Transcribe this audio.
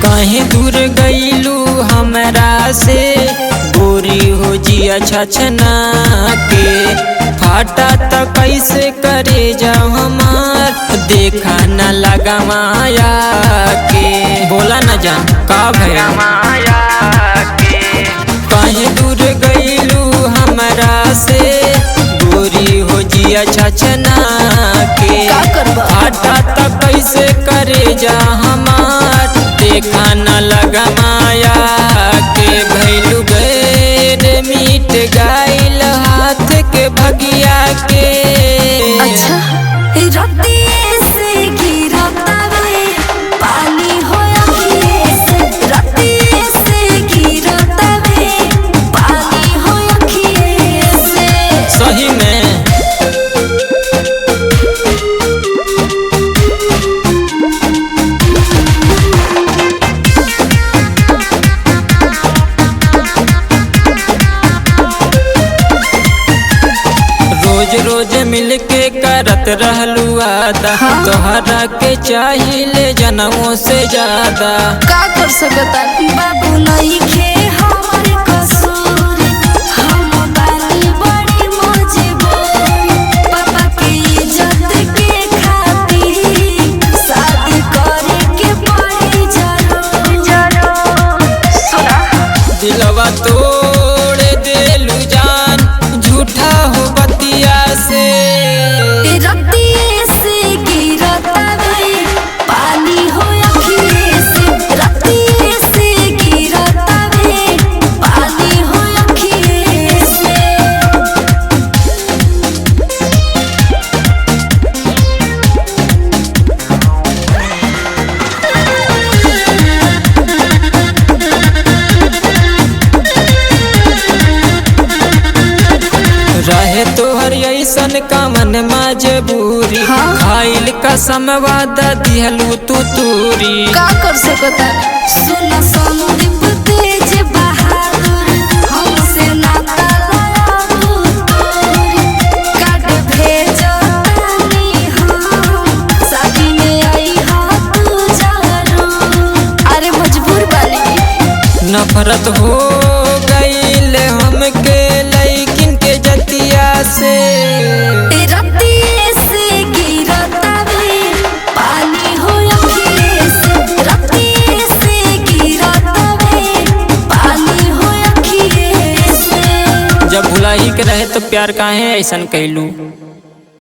कहीं दूर गईलू हमरा से गोरी हो जिया छछना के फाटा त कैसे करे जाओ हमार देखा न लगा माया के बोला न जान का भया माया के। कहीं दूर गईलू हमरा से गोरी हो जिया छछना के फाटा त कैसे करे जा हमार देखा न लगा माया के। भैलू गैर मीट गाइल हाथ के भगिया के। अच्छा से गिरतावे पानी होया से राती से गिरतावे पानी होया से सही में रोज रोज मिलके करत रहलू वादा तोहरा के चाहिए जनमों से ज्यादा। का कर सकता बाबू नहीं खे हमर कसूर हम बानी बड़ी मजबूर पापा के इज्जत के खातिर शादी करे के पड़ी जरूर सुना दिलवा तोड़ देलू जान झूठा हो बतिया से। रत्ती से गिरतावे पानी होया से रत्ती से गिरतावे पानी होया से। रहे तोहर ऐसन का मन मजबूरी खाइल कसम वादा दिहलू तू तूरी। का कर सकता सुन संदीप तेज बहादुर हमसे नाता लगा काट भेजो तानी हम शादी में आई हा तू जरूर। अरे मजबूर बाली नफरत हो गईल हमके लइकिन के जतिया से। रत्ती से गिरतावे पानी होया से रत्ती से गिरतावे पानी होया से। जब भुला ही के रहे तो प्यार काहे ऐसन कैलू।